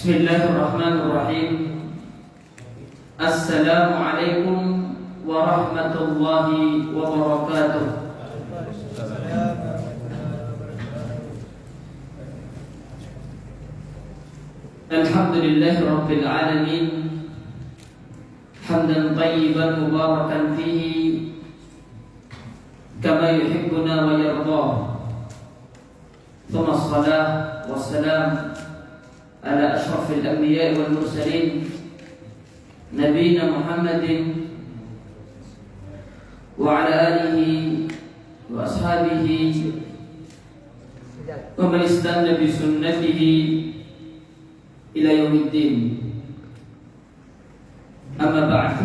Bismillahirrahmanirrahim. Assalamualaikum warahmatullahi wabarakatuh. Alhamdulillahi rabbil alamin. Hamdan tayyiban mubarakan fihi kama yuhibbuna wa yardah. Thumma as-salah was-salam ala ashrafil anbiya'i wal mursalin nabiyina Muhammadin wa ala alihi wa ashabihi wa man istanna bi sunnatihi ila yaumiddin. Amma ba'd.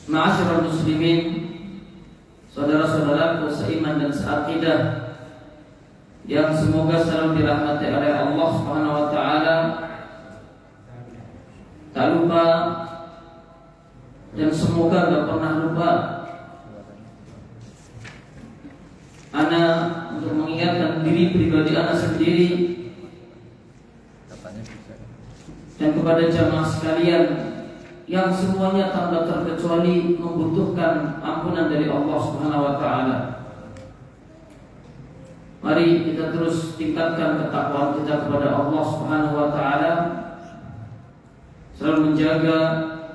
Ma'asyiral muslimin, saudara-saudaraku seiman dan seaqidah yang semoga selalu dirahmati oleh Allah Subhanahu wa taala. Tak lupa dan semoga tak pernah lupa ana untuk mengingatkan diri pribadi ana sendiri dan kepada jamaah sekalian yang semuanya tanpa terkecuali membutuhkan ampunan dari Allah Subhanahu wa taala. Mari kita terus tingkatkan ketakwaan kita kepada Allah Subhanahu wa taala, selalu menjaga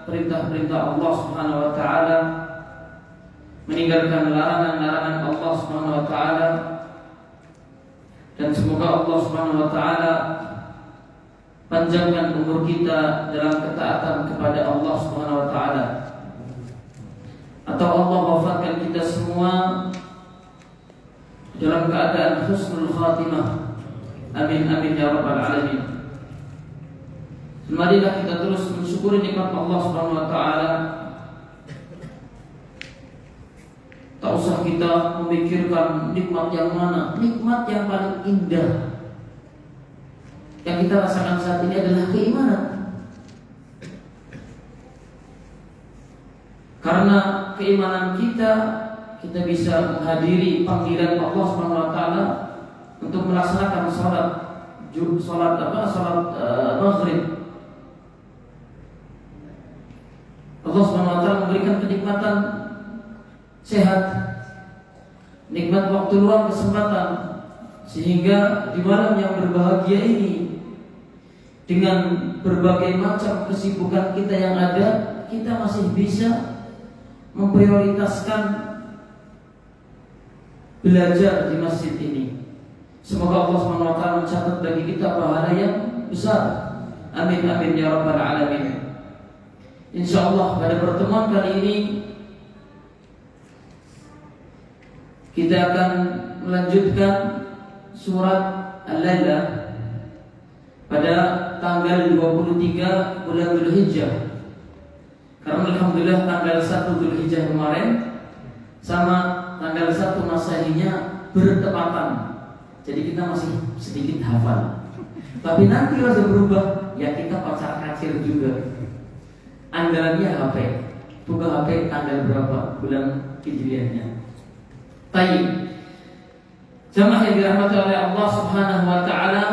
perintah-perintah Allah Subhanahu wa taala, meninggalkan larangan-larangan Allah Subhanahu wa taala, dan semoga Allah Subhanahu wa taala panjangkan umur kita dalam ketaatan kepada Allah Subhanahu wa taala, atau Allah wafatkan kita semua dalam keadaan husnul khatimah. Amin amin ya rabbal alamin. Marilah kita terus mensyukuri nikmat Allah Subhanahu wa taala. Tak usah kita memikirkan nikmat yang mana. Nikmat yang paling indah yang kita rasakan saat ini adalah keimanan. Karena keimanan kita bisa menghadiri panggilan Allah Subhanahu wa taala untuk melaksanakan salat maghrib. Allah Subhanahu wa taala memberikan kenikmatan sehat, nikmat waktu luang, kesempatan, sehingga di malam yang berbahagia ini, dengan berbagai macam kesibukan kita yang ada, kita masih bisa memprioritaskan belajar di masjid ini. Semoga Allah Subhanahu wa taala mencatat bagi kita pahala yang besar. Amin amin ya rabbal alamin. Insyaallah pada pertemuan kali ini kita akan melanjutkan surat Al-Lailah pada tanggal 23 bulan Dzulhijjah. Karena alhamdulillah tanggal 1 Dzulhijjah kemarin sama tanggal 1 Masehinya bertepatan. Jadi kita masih sedikit hafal. Tapi nanti kalau berubah, ya kita pacar kacir juga. Anggarannya HP. Buka HP tanggal berapa bulan Hijriahnya. Baik. Jamaah yang dirahmati oleh Allah Subhanahu wa taala,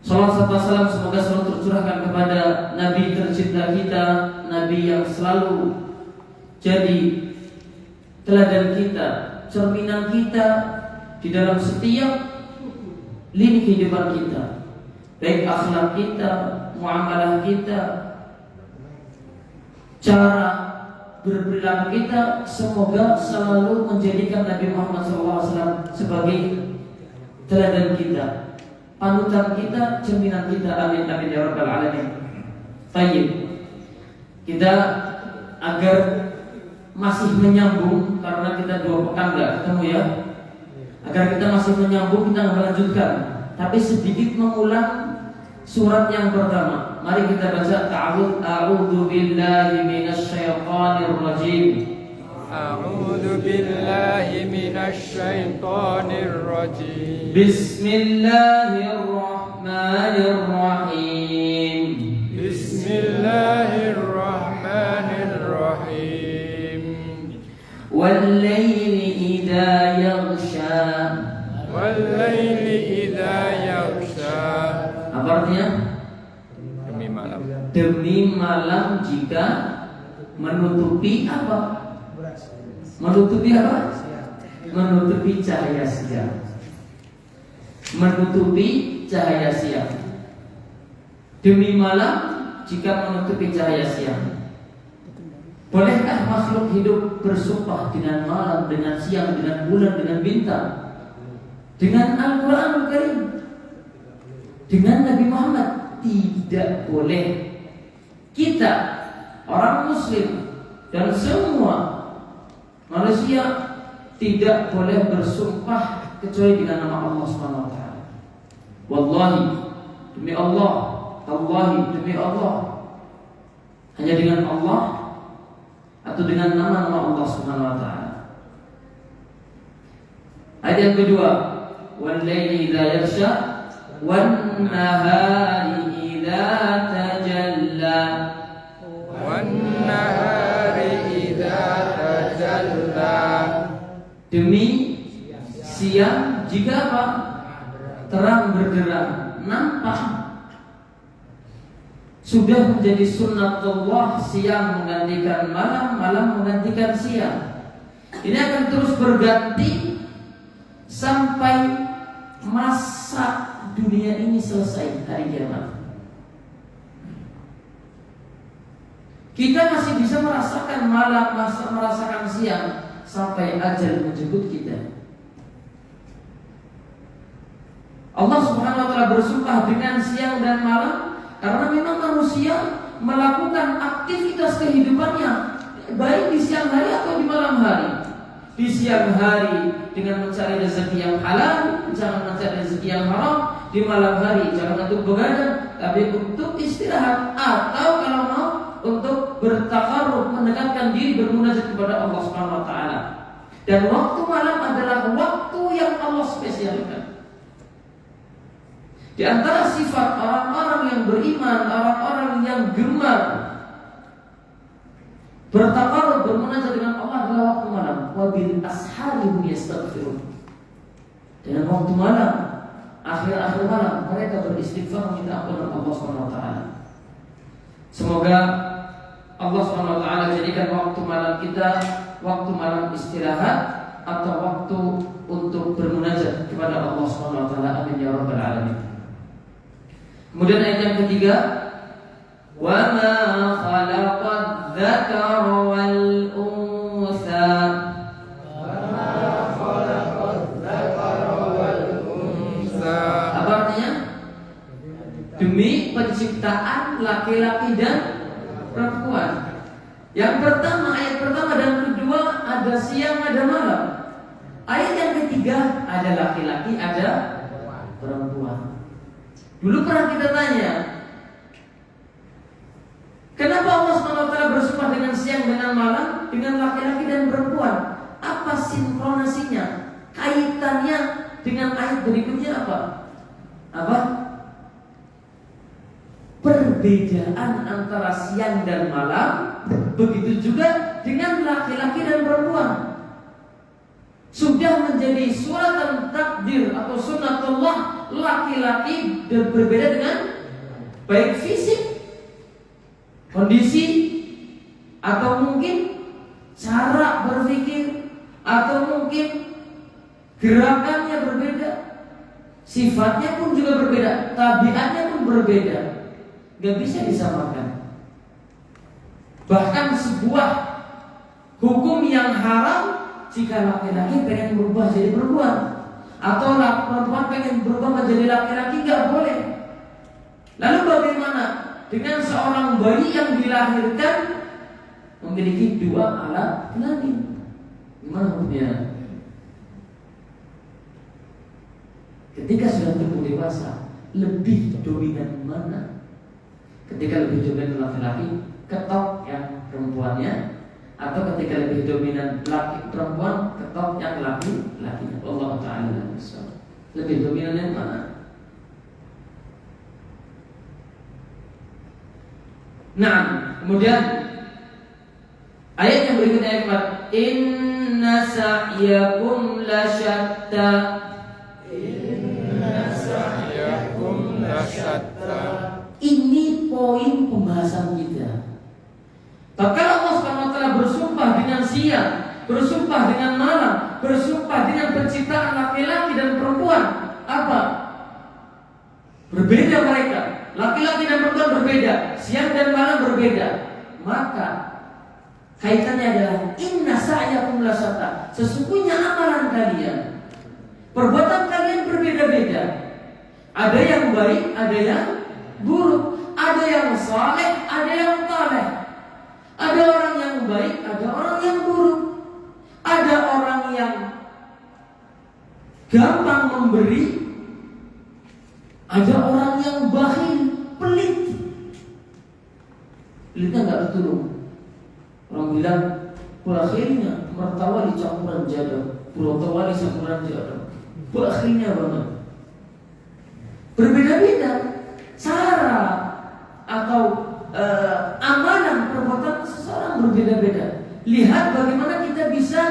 salawat serta salam semoga selalu tercurahkan kepada Nabi tercinta kita, Nabi yang selalu jadi teladan kita, cerminan kita di dalam setiap lini kehidupan kita, baik akhlak kita, muamalah kita, cara berperilaku kita, semoga selalu menjadikan Nabi Muhammad SAW sebagai teladan kita, panutan kita, cerminan kita. Amin amin ya rabbal alamin. Baik. Kita agar masih menyambung, karena kita 2 pekan enggak ketemu ya. Agar kita masih menyambung, kita melanjutkan, tapi sedikit mengulang surat yang pertama. Mari kita baca a'udzu billahi minasy syaithanir rajim. A'udzu billahi minasy syaithanir rajim. Bismillahirrahmanirrahim. Bismillahirrahmanirrahim. Wal laili idza yaghsha. Wal-laili idza yaghsha. Apa artinya? Demi malam. Demi malam jika menutupi apa? Menutupi apa? Menutupi cahaya siang. Menutupi cahaya siang. Demi malam jika menutupi cahaya siang. Bolehkah makhluk hidup bersumpah dengan malam, dengan siang, dengan bulan, dengan bintang? Dengan Al-Quranul Karim, dengan Nabi Muhammad? Tidak boleh. Kita, orang Muslim, dan semua manusia tidak boleh bersumpah kecuali dengan nama Allah Subhanahu wa taala. Wallahi, demi Allah, tallahi, demi Allah, hanya dengan Allah atau dengan nama-nama Allah Subhanahu wa taala. Ayat yang kedua, wal-laili idza yaghsha wan-nahari idza tajalla. Wan-nahari idza tajalla. Demi siang jika apa? Terang benderang, nampak. Sudah menjadi sunnatullah, siang menggantikan malam, malam menggantikan siang. Ini akan terus berganti sampai masa dunia ini selesai, hari kiamat. Kita masih bisa merasakan malam, merasakan siang sampai ajal menjemput kita. Allah Subhanahu wa taala bersumpah dengan siang dan malam karena memang manusia melakukan aktivitas kehidupannya baik di siang hari atau di malam hari. Di siang hari dengan mencari rezeki yang halal, jangan mencari rezeki yang haram. Di malam hari jangan untuk begadang, tapi untuk istirahat atau kalau mau untuk bertakarrub, mendekatkan diri, bermunajat kepada Allah Subhanahu wa taala. Dan waktu malam adalah waktu yang Allah spesialkan. Di antara sifat orang-orang yang beriman, orang-orang yang gemar bertakarrub, bermunajat dengan Allah adalah waktu malam. Wabil ashari hum yastaghfirun. Dengan waktu malam, akhir-akhir malam mereka beristighfar minta ampunan Allah Subhanahu wa taala. Semoga Allah Subhanahu wa taala jadikan waktu malam kita waktu malam istirahat atau waktu untuk bermunajat kepada Allah Subhanahu wa taala. Amin ya rabbal alamin. Kemudian ayat yang ketiga, wa ma khalaqadz dzakara wal untha. Wa ma khalaqadz dzakara wal untha. Apa artinya? Demi penciptaan laki-laki dan perempuan. Yang pertama, ayat pertama dan kedua ada siang, ada malam. Ayat yang ketiga ada laki-laki, ada perempuan. Dulu pernah kita tanya, kenapa Allah SWT bersumpah dengan siang, dengan malam, dengan laki-laki dan perempuan? Apa sinkronasinya? Kaitannya dengan ayat berikutnya apa? Apa? Perbedaan antara siang dan malam, begitu juga dengan laki-laki dan perempuan. Sudah menjadi suratan takdir atau sunnatullah, laki-laki berbeda dengan baik fisik, kondisi, atau mungkin cara berpikir, atau mungkin gerakannya berbeda, sifatnya pun juga berbeda, tabiatnya pun berbeda. Gak bisa disamakan. Bahkan sebuah hukum yang haram jika laki-laki pengen berubah jadi perempuan, atau perempuan pengen berubah menjadi laki-laki, gak boleh. Lalu bagaimana dengan seorang bayi yang dilahirkan memiliki dua alat kelamin? Gimana hukumnya? Ketika sudah tumbuh dewasa, lebih dominan mana? Ketika lebih dominan laki-laki, ketok yang perempuannya, atau ketika lebih dominan laki perempuan, ketok yang laki-lakinya. Allah Ta'ala lebih dominan yang mana? Nah, kemudian ayat yang berikutnya ayat 4, inna sa'yakum lasyatta. syatta. Ini poin pembahasan kita. Bahkan Allah SWT bersumpah dengan siang, bersumpah dengan malam, bersumpah dengan penciptaan laki-laki dan perempuan. Apa? Berbeda mereka. Laki-laki dan perempuan berbeda, siang dan malam berbeda. Maka kaitannya adalah inna sa'yakum lasatta. Sesungguhnya amalan kalian, perbuatan kalian berbeda-beda. Ada yang baik, ada yang buruk, ada yang saleh, ada yang taleh. Ada orang yang baik, ada orang yang buruk. Ada orang yang gampang memberi, ada orang yang bakhil, pelit. Pelitnya nggak bertulung. Orang bilang bakhilnya mertawali campuran jadab, purotawali campuran jadab. Bakhilnya banget. Berbeda-beda cara atau amalan perbuatan seseorang berbeda-beda. Lihat bagaimana kita bisa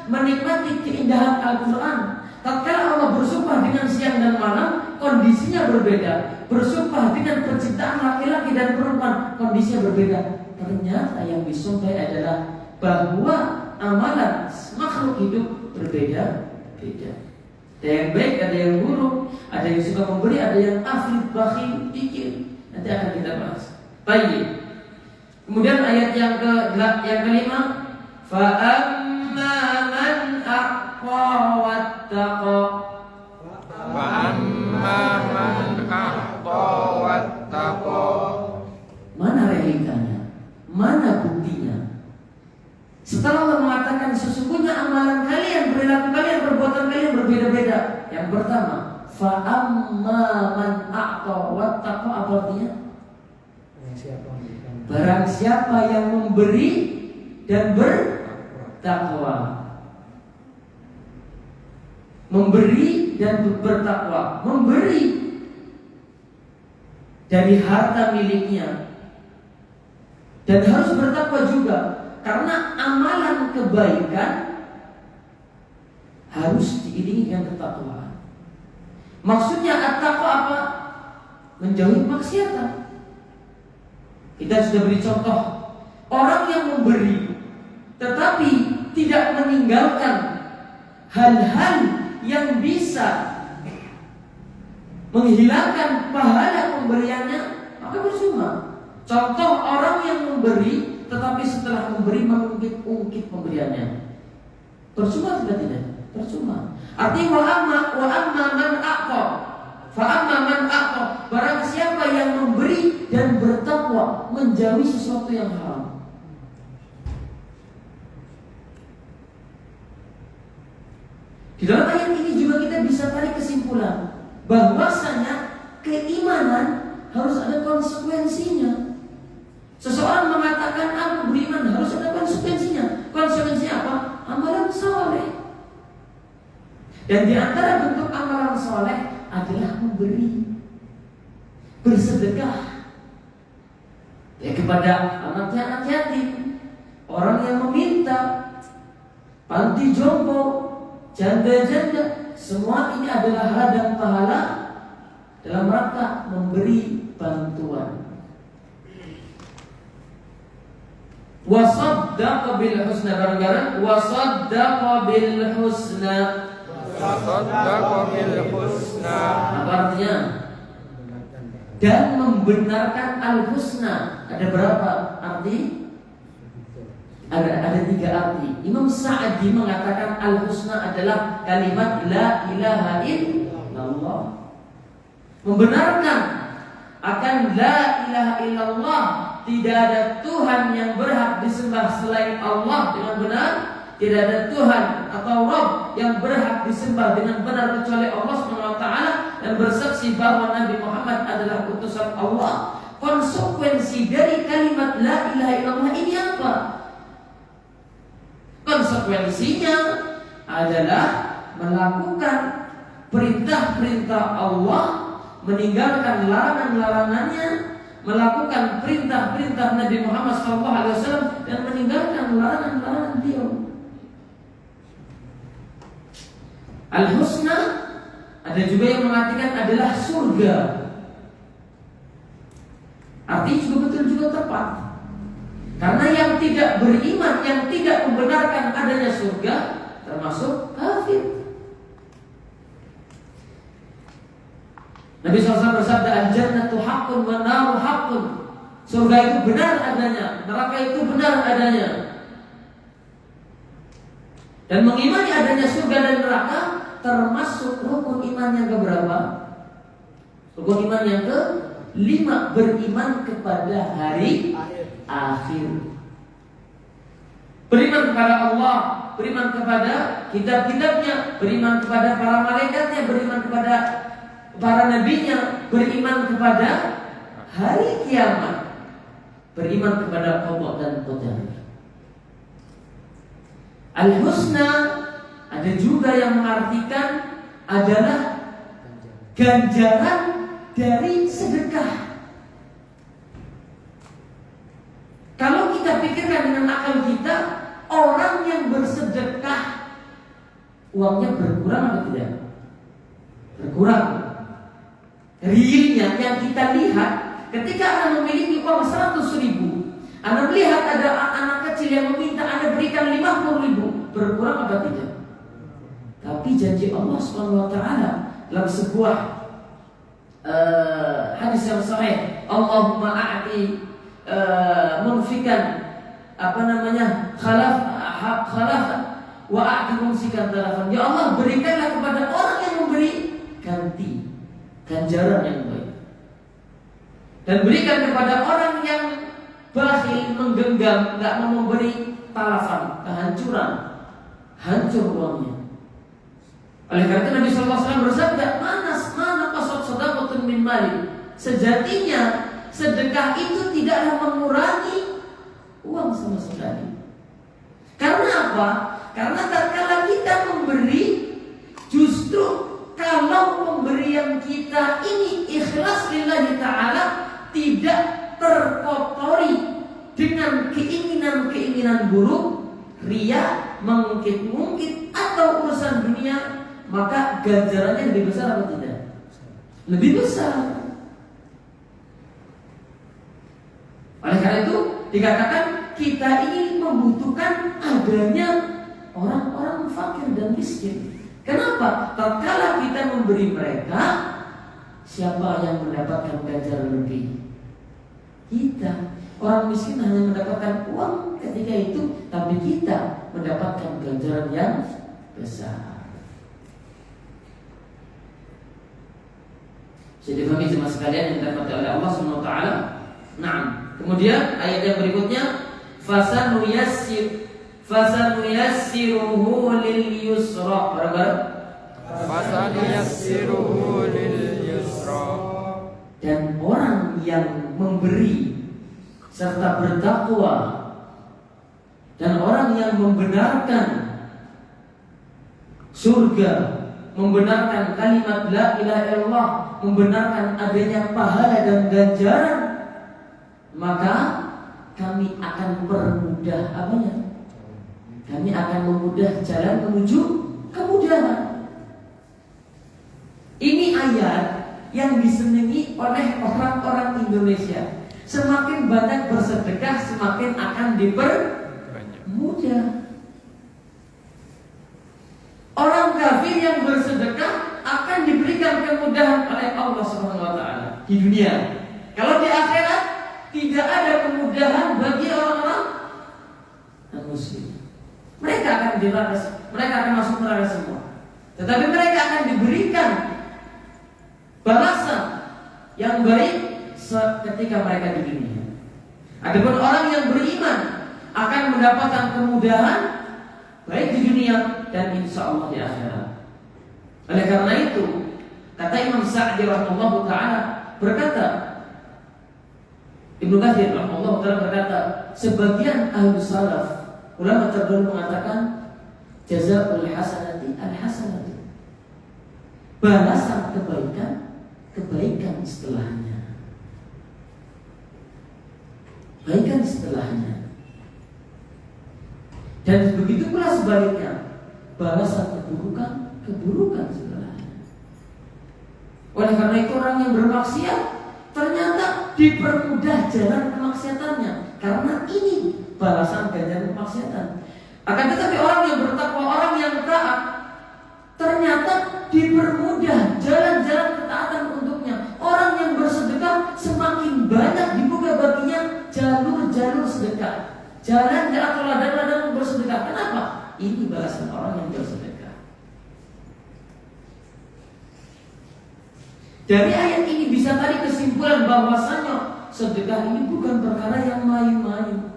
menikmati keindahan Al-Quran. Tatkala Allah bersumpah dengan siang dan malam, kondisinya berbeda. Bersumpah dengan penciptaan laki-laki dan perempuan, kondisinya berbeda. Ternyata yang disumpah adalah bahwa amalan makhluk hidup berbeda-beda. Ada yang baik, ada yang buruk, ada yang suka memberi, ada yang afid, bakhil, pikir. Nanti akan kita bahas. Baik. Kemudian ayat yang kelima, fa amma man aqwa wattaqa. Wa amma man a'ta wattaqa. Mana realitanya? Mana buktinya? Setelah Allah mengatakan sesungguhnya amalan kalian, perilaku kalian, perbuatan kalian berbeda-beda. Yang pertama, fa amma man a'ta wattaqa, apa artinya? Barang siapa yang memberi dan bertakwa. Memberi dan bertakwa. Memberi dari harta miliknya. Dan harus bertakwa juga. Karena amalan kebaikan harus diiringi dengan ketakwaan. Maksudnya at-taqwa apa? Menjauhi maksiatan. Kita sudah beri contoh orang yang memberi tetapi tidak meninggalkan hal-hal yang bisa menghilangkan pahala pemberiannya, maka percuma. Contoh orang yang memberi tetapi setelah memberi mengungkit-ungkit pemberiannya, percuma tidak? Percuma. Artinya wa amma man aqqa. Fa amma man aqqa, barang siapa yang memberi dan bertakwa, menjauhi sesuatu yang haram. Di dalam ayat ini juga kita bisa tarik kesimpulan bahwasanya keimanan harus ada konsekuensinya. Seseorang mengatakan aku beriman, harus ada konsekuensinya. Konsekuensinya apa? Amalan saleh. Dan di antara bentuk amalan saleh adalah memberi, bersedekah kepada anak yatim, orang yang meminta, panti jompo, janda-janda. Semua ini adalah ladang pahala dalam rangka memberi bantuan. Wasaddaqa bil husna, bareng-bareng wasaddaqa bil husna. Wasaddaqa bil husna. Apa artinya? Dan membenarkan al-husna. Ada berapa arti? Ada 3 arti. Imam Sa'di mengatakan al-husna adalah kalimat la ilaha illallah. Membenarkan akan la ilaha illallah, tidak ada Tuhan yang berhak disembah selain Allah dengan benar. Tidak ada Tuhan atau Rabb yang berhak disembah dengan benar kecuali Allah SWT, dan bersaksi bahwa Nabi Muhammad adalah utusan Allah. Konsekuensi dari kalimat la ilaha illallah ini apa? Konsekuensinya adalah melakukan perintah-perintah Allah, meninggalkan larangan-larangannya, melakukan perintah-perintah Nabi Muhammad SAW, dan meninggalkan larangan-larangan beliau. Al-husna ada juga yang mengatakan adalah surga. Artinya juga betul juga tepat. Karena yang tidak beriman, yang tidak membenarkan adanya surga, termasuk kafir. Nabi SAW bersabda, al-jannatu haqqun wa naru haqqun. Surga itu benar adanya, neraka itu benar adanya. Dan mengimani adanya surga dan neraka termasuk rukun iman yang keberapa? Rukun iman yang ke-5, beriman kepada hari akhir. Beriman kepada Allah, beriman kepada kitab-kitabnya, beriman kepada para malaikatnya, beriman kepada para nabinya, beriman kepada hari kiamat, beriman kepada qada dan qadar. Al-husna ada juga yang mengartikan adalah ganjaran dari sedekah. Kalau kita pikirkan dengan akal kita, orang yang bersedekah uangnya berkurang atau tidak? Berkurang. Realnya yang kita lihat, ketika Anda memiliki uang 100.000, Anda melihat ada anak kecil yang meminta Anda berikan 50.000, berkurang atau tidak? Tapi janji Allah SWT dalam sebuah hadis yang sahih, Allahumma a'ti munfikan khalaf wa a'ti mumsikan talafan. Ya Allah, berikanlah kepada orang yang memberi ganti, ganjaran yang baik, dan berikan kepada orang yang bakhil, menggenggam, tidak mau memberi, talafan, kehancuran, hancur uangnya. Oleh karena itu Nabi SAW bersabda, mana qasad sadaqatun min mali. Sejatinya sedekah itu tidaklah mengurangi uang sama sekali. Karena apa? Karena tatkala kita memberi, justru kalau pemberian kita ini ikhlas lillahi ta'ala, tidak terkotori dengan keinginan-keinginan buruk, riya, mengungkit-ungkit atau urusan dunia, maka ganjarannya lebih besar atau tidak? Lebih besar. Oleh karena itu dikatakan kita ini membutuhkan adanya orang-orang fakir dan miskin. Kenapa? Tatkala kita memberi mereka, siapa yang mendapatkan ganjaran lebih? Kita. Orang miskin hanya mendapatkan uang ketika itu, tapi kita mendapatkan ganjaran yang besar. Jadi bagi jemaah sekalian yang dirahmati oleh Allah Subhanahu wa taala. Naam. Kemudian ayat yang berikutnya, fasanuyassiruhu lil yusra. Bareng-bareng. Fasanuyassiruhu lil yusra. Dan orang yang memberi serta bertakwa dan orang yang membenarkan surga, membenarkan kalimat la ilaha illallah, membenarkan adanya pahala dan ganjaran, maka kami akan permudah apanya? Kami akan memudah jalan menuju kemudahan. Ini ayat yang disenangi oleh orang-orang Indonesia. Semakin banyak bersedekah, semakin akan dipermudah. Orang kafir yang bersedekah akan diberikan kemudahan oleh Allah Subhanahu wa taala di dunia. Kalau di akhirat tidak ada kemudahan bagi orang-orang non-muslim. Mereka akan dirasa, mereka akan masuk neraka semua. Tetapi mereka akan diberikan balasan yang baik ketika mereka di dunia. Adapun orang yang beriman akan mendapatkan kemudahan baik di dunia dan insya Allah di akhirat. Oleh karena itu, kata Imam Sa'di rahimahullah taala berkata, Ibnu Katsir rahimahullah taala berkata, sebagian ahli salaf, ulama terdahulu mengatakan, jazaa'ul hasanati al-hasanati. Balasan kebaikan setelahnya. Kebaikan setelahnya. Dan begitu pula sebaliknya, balasan keburukan setelahnya. Oleh karena itu orang yang bermaksiat ternyata dipermudah jalan kemaksiatannya, karena ini balasan ganjaran kemaksiatan. Akan tetapi orang yang bertakwa, orang yang taat, ternyata dipermudah jalan-jalan ketaatan untuknya. Orang yang bersedekah semakin banyak dibuka baginya jalur-jalur sedekah, jalan-jalan atau ladang-ladang bersedekah. Kenapa? Ini balasan orang yang bersedekah. Dari ayat ini bisa tarik kesimpulan bahwasanya sedekah ini bukan perkara yang main-main.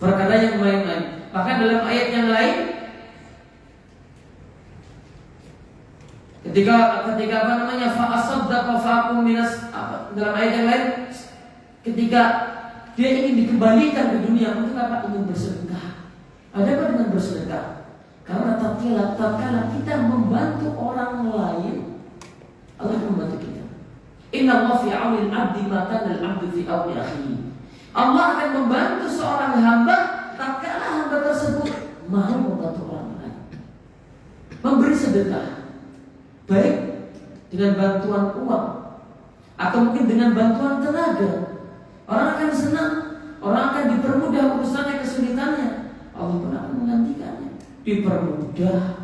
Perkara yang main-main. Bahkan dalam ayat yang lain, ketika apa namanya, fa'asaddaqa fa'akum minas, dalam ayat yang lain, ketika dia ingin dikembalikan ke dunia, untuk apa? Ingin bersedekah. Ada apa dengan bersedekah? Karena tatkala kita membantu orang lain, Allah membantu kita. Inna Allah fi aunil abdi ma kana al-abdu fi auni akhihi. Allah akan membantu seorang hamba tatkala hamba tersebut mau membantu orang lain. Memberi sedekah, baik dengan bantuan uang atau mungkin dengan bantuan tenaga. Orang akan senang, orang akan dipermudah urusannya, kesulitannya. Allah pun akan menggantikannya, dipermudah.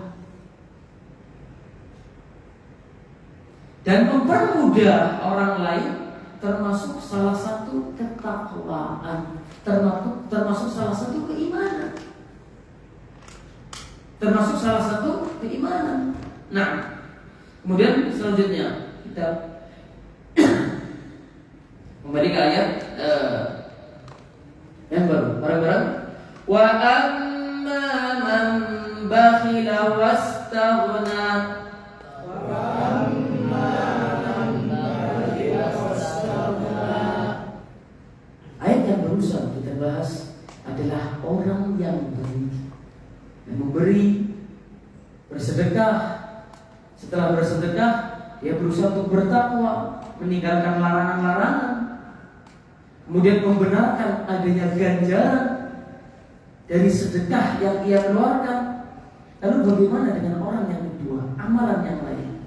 Dan mempermudah orang lain termasuk salah satu ketakwaan, termasuk salah satu keimanan. Termasuk salah satu keimanan. Nah, kemudian selanjutnya kita kembali ke ayat yang baru, bareng-bareng. Wa amma man bakhila wastaghna. Ayat yang barusan kita bahas adalah orang yang memberi, bersedekah. Setelah bersedekah, dia berusaha untuk bertakwa, meninggalkan larangan-larangan, kemudian membenarkan adanya ganjaran dari sedekah yang ia keluarkan. Lalu bagaimana dengan orang yang kedua, amalan yang lain?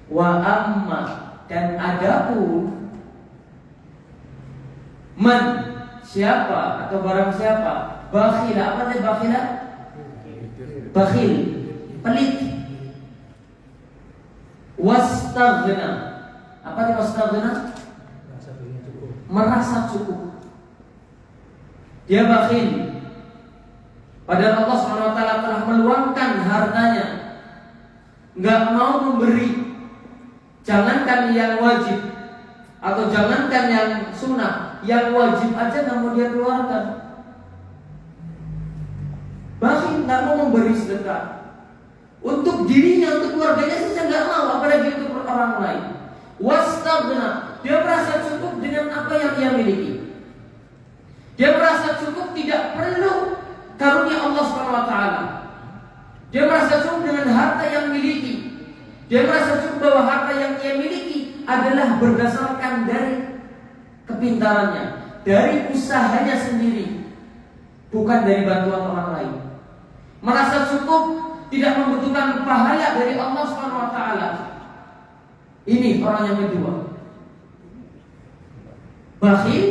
Wa amma, dan adapun man, siapa atau barang siapa, bakhila, apa artinya bakhila? Bakhil, pelit. Wastaghna, apa artinya wastaghna? Merasa cukup. Dia bakhil, padahal Allah SWT telah meluangkan hartanya, nggak mau memberi. Jangankan yang wajib atau jangankan yang sunnah, yang wajib aja nggak mau dia keluarkan. Bakhil, nggak mau memberi sedekah untuk dirinya, untuk keluarganya saja nggak mau, apalagi untuk orang lain. Wastaghna, dia merasa cukup dengan apa yang dia miliki. Dia merasa cukup, tidak perlu karunia Allah SWT. Dia merasa cukup dengan harta yang miliki. Dia merasa cukup bahwa harta yang dia miliki adalah berdasarkan dari kepintarannya, dari usahanya sendiri, bukan dari bantuan orang lain. Merasa cukup, tidak membutuhkan pahala dari Allah SWT. Ini orang yang kedua, bakhil.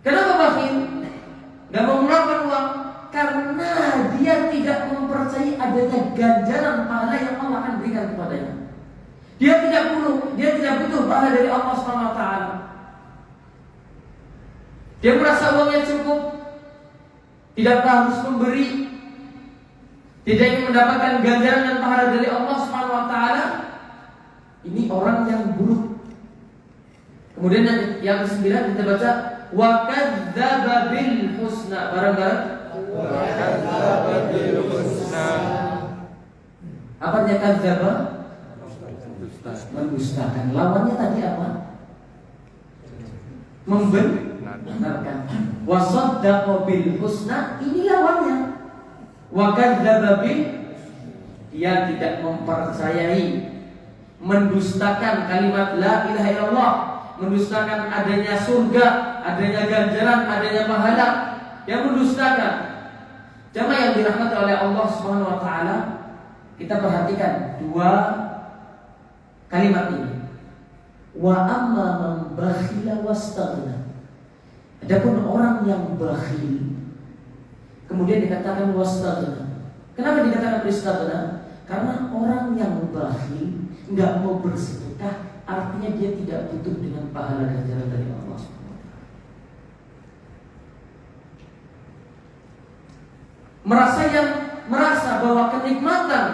Kenapa bakhil? Gak mau mengeluarkan uang karena dia tidak mempercayai adanya ganjaran pahala yang Allah akan berikan kepadanya. Dia tidak butuh pahala dari Allah SWT. Dia merasa uangnya cukup, tidak harus memberi, tidak ingin mendapatkan ganjaran dan pahala dari Allah SWT. Ini orang yang buruk. Kemudian yang ke-9 kita baca, wa kadzdzaba bil husna, bareng-bareng. Wa kadzdzaba bil husna. Apa artinya kadzdzaba? Mendustakan. Lawannya tadi apa? Membenarkan. Wa saddaqa bil husna, ini lawannya. Wa kadzdzaba bil, dia tidak mempercayai, mendustakan kalimat la ilaha illallah, mendustakan adanya surga, adanya ganjaran, adanya pahala. Yang mendustakan. Jamaah yang dirahmati oleh Allah Subhanahu wa taala, kita perhatikan dua kalimat ini. Wa amma man bakhila wastaghna. Adapun orang yang bakhil kemudian dikatakan wastaghna. Kenapa dikatakan istaghna? Karena orang yang bakhil enggak mau bersedekah, artinya dia tidak butuh dengan pahala ganjaran dari Allah SWT. Merasa bahwa kenikmatan,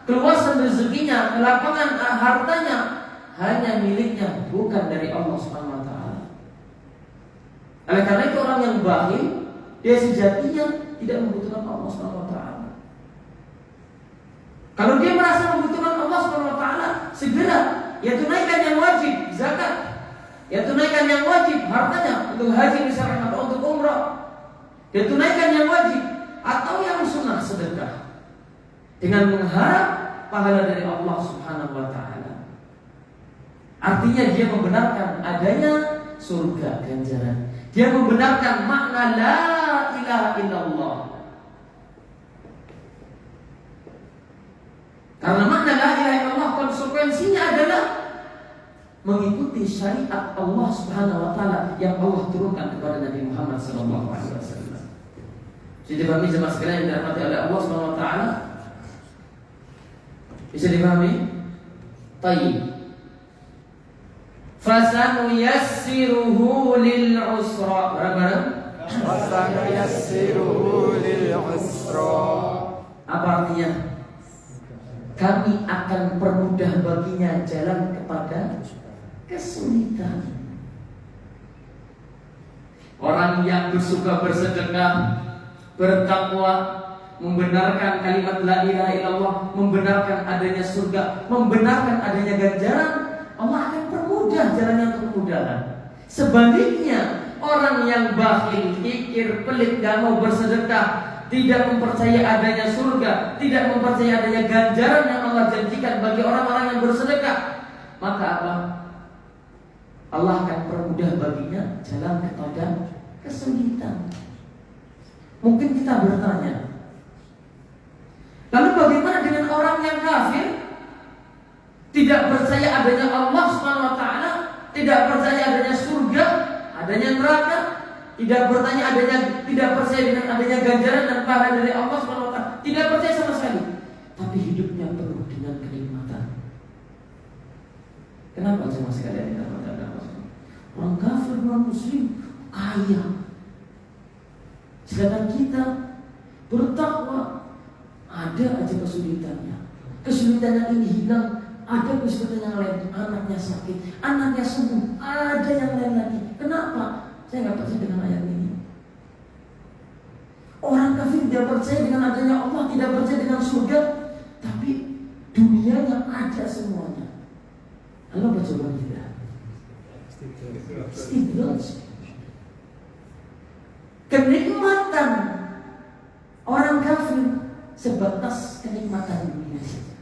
keluasan rezekinya, kelapangan hartanya hanya miliknya, bukan dari Allah Subhanahu wa taala. Oleh karena itu orang yang bakhil, dia sejatinya tidak membutuhkan Allah Subhanahu wa taala. Kalau dia merasa membutuhkan Allah Subhanahu wa taala, segera ya tunaikan yang wajib, zakat. Ya tunaikan yang wajib, hartanya untuk haji misalkan atau untuk umrah. Ya tunaikan yang wajib atau yang sunnah, sedekah, dengan mengharap pahala dari Allah Subhanahu wa taala. Artinya dia membenarkan adanya surga ganjaran. Dia membenarkan makna la ilaha illallah. Karena makna la ilaha illallah konsekuensinya adalah mengikuti syariat Allah Subhanahu wa taala yang Allah turunkan kepada Nabi Muhammad sallallahu alaihi wasallam. Jadi dipahami jemaah sekalian yang dirahmati oleh Allah Subhanahu wa taala? Bisa dipahami? Baik. Fasanuyassiruhu lil usra. Barang-barang. Fasanuyassiruhu lil usra. Apa artinya? Kami akan permudah baginya jalan kepada kesulitan. Orang yang bersuka bersedekah, bertakwa, membenarkan kalimat la ilaha illallah, membenarkan adanya surga, membenarkan adanya ganjaran, Allah akan permudah jalannya untuk kemudahan. Sebaliknya, orang yang bakhil, kikir, pelit, gak mau bersedekah, tidak mempercayai adanya surga, tidak mempercayai adanya ganjaran yang Allah janjikan bagi orang-orang yang bersedekah, maka apa? Allah akan permudah baginya jalan kepada kesulitan. Mungkin kita bertanya, lalu bagaimana dengan orang yang kafir, tidak percaya adanya Allah Subhanahu wa taala, tidak percaya adanya surga, adanya neraka, tidak percaya dengan adanya ganjaran dan pahala dari Allah Subhanahu wa taala, tidak percaya sama sekali, tapi hidupnya penuh dengan kenikmatan. Kenapa sama sekali tidak percaya? Orang kafir, orang muslim kaya, sedangkan kita bertakwa, ada aja kesulitannya. Kesulitannya ini hilang, ada kesulitan yang lain. Anaknya sakit, anaknya sembuh, ada yang lain lagi. Kenapa? Saya nggak percaya dengan ayat ini. Orang kafir tidak percaya dengan adanya Allah, tidak percaya dengan surga, tapi dunianya ada semuanya. Lalu apa jawaban kita? Istidraj. Kenikmatan orang kafir sebatas kenikmatan dunia saja.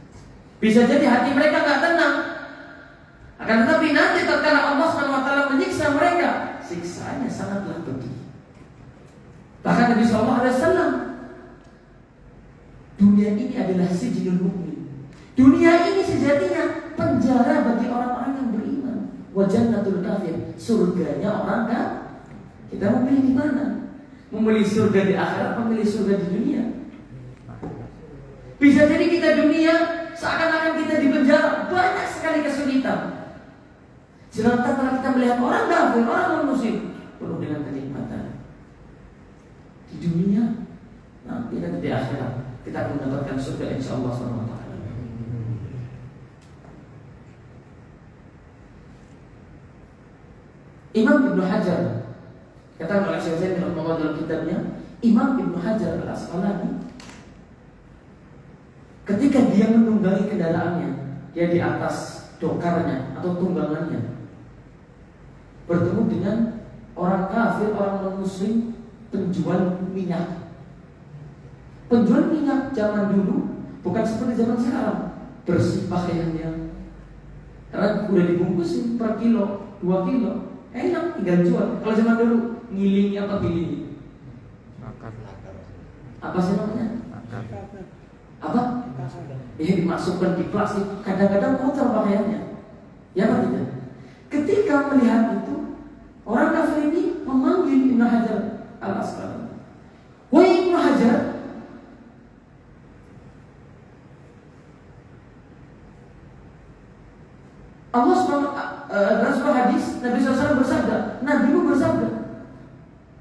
Bisa jadi hati mereka gak tenang. Akan tetapi nanti tatkala Allah SWT menyiksa mereka, siksanya sangatlah pedih. Bahkan Nabi SAW, dunia ini adalah sijnul mukmin. Dunia ini sejatinya penjara bagi orang-orang yang beriman. Wa jannatul kafir, surganya orang kafir. Kita mau pilih di mana? Memilih surga di akhirat, memilih surga di dunia. Bisa jadi kita dunia seakan-akan kita di penjara, banyak sekali kesulitan. Sedangkan kalau kita melihat orang kafir, orang non-muslim, penuh dengan kenikmatan. Di dunia, nanti di akhirat kita akan mendapatkan surga insyaallah SWT. Imam Ibnu Hajar, kata oleh Syekh Zain bin Al-Mu'ad dalam kitabnya, Imam Ibnu Hajar Al-Asqalani, ketika dia menunggangi kendaraannya, dia di atas dokarnya atau tunggangannya, bertemu dengan orang kafir, orang non-muslim, penjual minyak. Penjual minyak zaman dulu bukan seperti zaman sekarang, bersih pakaiannya, karena udah dibungkusin per kilo, 2 kilo, enak tinggal jual. Kalau zaman dulu ngiling apa giling? Apa sih namanya? Apa? Dimasukkan di plastik, kadang-kadang kotor pakaiannya. Ya apa tidak? Ketika melihat itu, orang kafir ini memanggil Ibnu Hajar Al-Asqalani. Wahai Ibnu Hajar, Allah dalam sebuah hadis Nabi SAW bersabda, Nabi bersabda,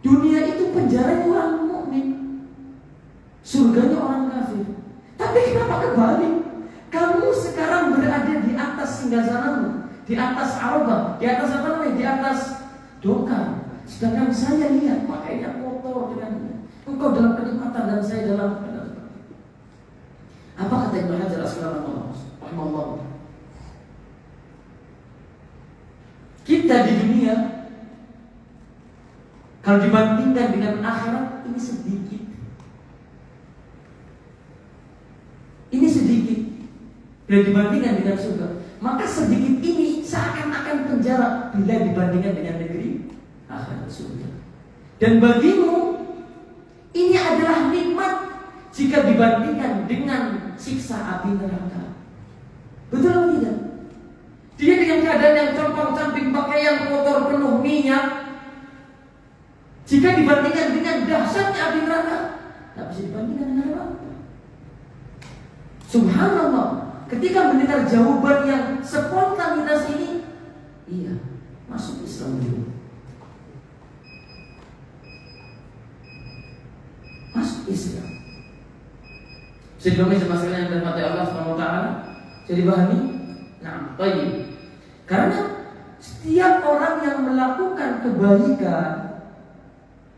dunia itu penjaranya orang mukmin, surganya orang kafir. Tapi kenapa kebalik? Kamu sekarang berada di atas singgasanamu, di atas Arafah, di atas apa namanya? Di atas dokar. Sedangkan saya lihat pakainya kotor dengan engkau dalam kenikmatan dan saya dalam kenikmatan. Apa kata Ibnu Hajar Al-Asqalani? Kita di dunia kalau dibandingkan dengan akhirat ini sedikit. Ini sedikit bila dibandingkan dengan surga. Maka sedikit ini seakan-akan penjara bila dibandingkan dengan negeri akhirat surga. Dan bagimu ini adalah nikmat jika dibandingkan dengan siksa api neraka. Betul atau tidak? Dia dengan keadaan yang compang-camping, pakaian kotor penuh minyak, jika dibandingkan dengan dahsyatnya api neraka, tidak bisa dibandingkan dengan apa-apa. Subhanallah, ketika mendengar jawaban yang spontanitas ini, iya, masuk Islam dulu. Masuk Islam. Bisa dipahami sama sekalian yang dirahmati Allah SWT. Jadi dipahami? Nah, baik. Karena setiap orang yang melakukan kebaikan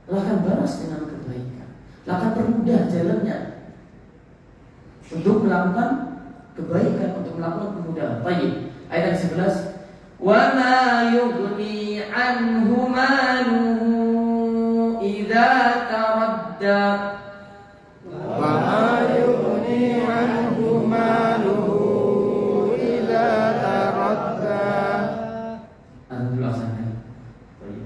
akan balas dengan kebaikan, akan permudah jalannya untuk melakukan kebaikan, untuk melakukan kemudahan. Baik. Ayat 11. Wa ma yughni anhu maluhu idza taradda. Wa ma yughni anhu maluhu idza taradda. Alhamdulillah sana. Baik.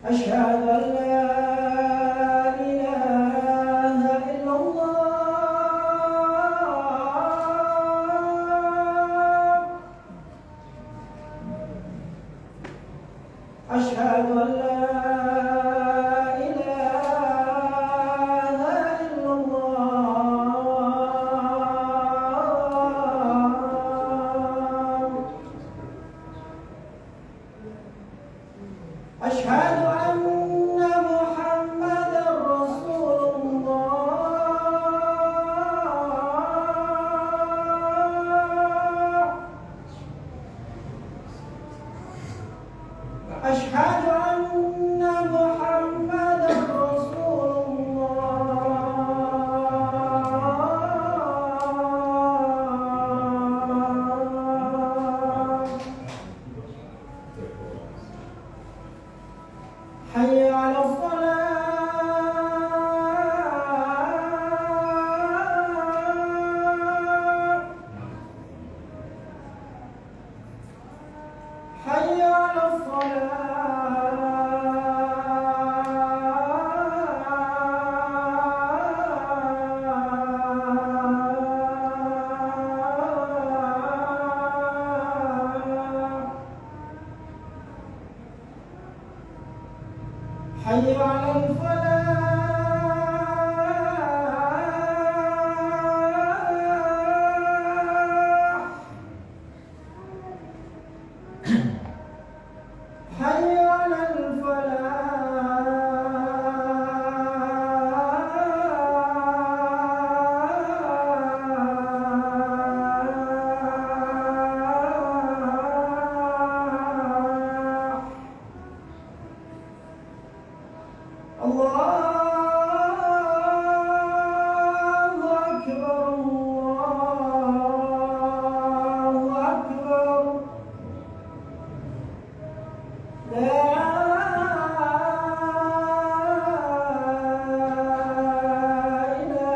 أشهد أن لا إله إلا الله أشهد أن لا إله إلا الله أشهد أن محمدا رسول الله أشهد أن محمدا رسول الله حي على الصلاة حي على الصلاة حي على الفلاح الله أكبر الله أكبر لا إله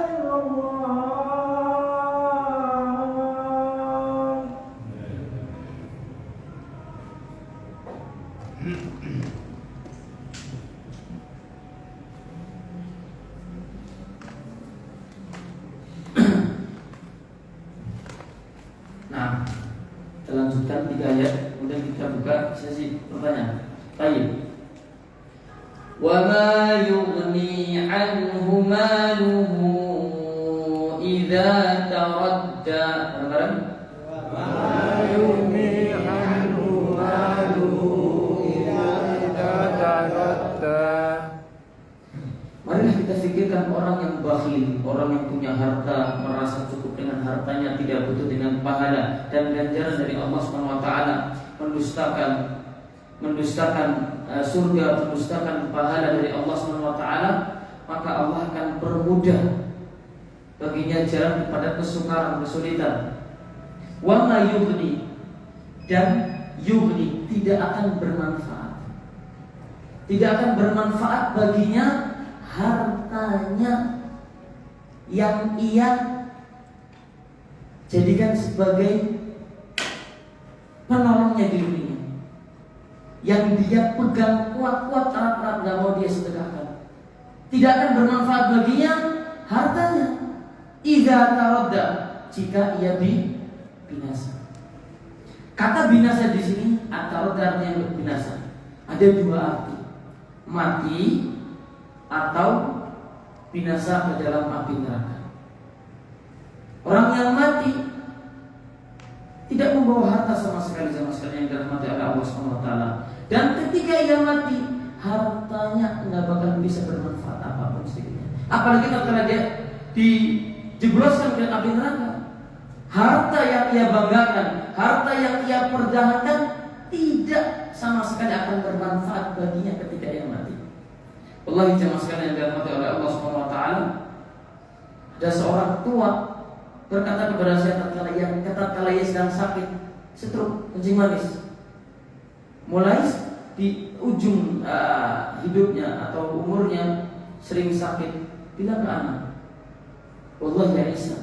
إلا الله. Nah, kita lanjutkan 3 ayat, kemudian kita buka sesi pertanyaan. Baik. Wa ma yughni 'anhu maluhu idza taradda. Bareng-bareng. ما يغني عنه ماله إذا تردى. Marilah kita fikirkan orang yang bakhil, orang yang punya harta, merasa cukup dengan hartanya, tidak butuh dengan pahala dan ganjaran dari Allah Subhanahu wa taala, mendustakan surga, mendustakan pahala dari Allah Subhanahu wa taala, maka Allah akan permudah baginya jalan kepada kesukaran, kesulitan. Wa ma yughni, dan yughni tidak akan bermanfaat. Tidak akan bermanfaat baginya hartanya yang ia jadikan sebagai penolongnya di dunia, yang dia pegang kuat-kuat erat-erat, gak mau dia sedekahkan. Tidak akan bermanfaat baginya hartanya idza taradda, jika ia binasa. Kata binasa di sini atau artinya binasa. Ada 2 arti. Mati atau binasa ke dalam api neraka. Orang yang mati tidak membawa harta sama sekali yang dirahmati oleh Allah Subhanahu wa taala. Dan ketika ia mati, hartanya enggak bakal bisa bermanfaat apapun sedikitnya. Apalagi kalau dia dijebloskan ke api neraka. Harta yang ia banggakan, harta yang ia pertahankan tidak sama sekali akan bermanfaat baginya ketika ia mati. Wallahi jemaah sekalian yang dirahmati oleh Allah Subhanahu wa taala, ada seorang tua berkata kepada saya tatkala ia sedang sakit, stroke, kencing manis. Mulai di ujung hidupnya atau umurnya sering sakit, bilang ke anak, wallahi ya Isa,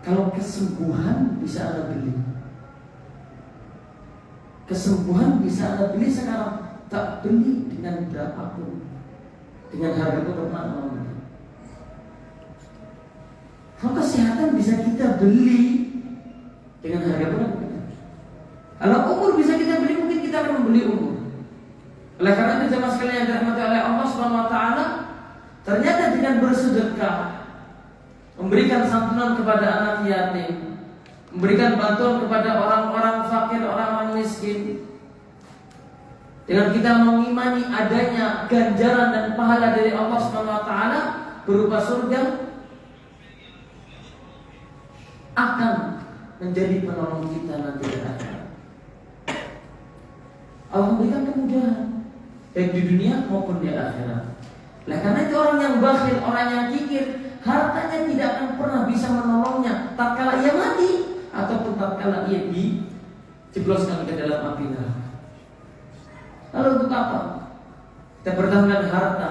kalau kesembuhan bisa Anda beli, kesembuhan bisa Anda beli sekarang, tak beli dengan berapapun, dengan harga berapa. Kalau kesehatan bisa kita beli dengan harga berapa? Kalau umur bisa kita beli, mungkin kita akan membeli umur. Oleh karena itu jemaah sekalian yang dirahmati oleh Allah Subhanahu wa taala, ternyata dengan bersedekah, memberikan santunan kepada anak yatim, memberikan bantuan kepada orang-orang fakir, orang-orang miskin, dengan kita mengimani adanya ganjaran dan pahala dari Allah Subhanahu wa taala berupa surga, akan menjadi penolong kita nanti di akhirat. Allah memberikan kemudahan baik di dunia maupun di akhirat. Nah, karena itu orang yang bakhil, orang yang kikir, hartanya tidak akan pernah bisa menolongnya tatkala ia mati ataupun tatkala ia dijebloskan ke dalam api neraka. Lalu untuk apa? Kita pertahankan harta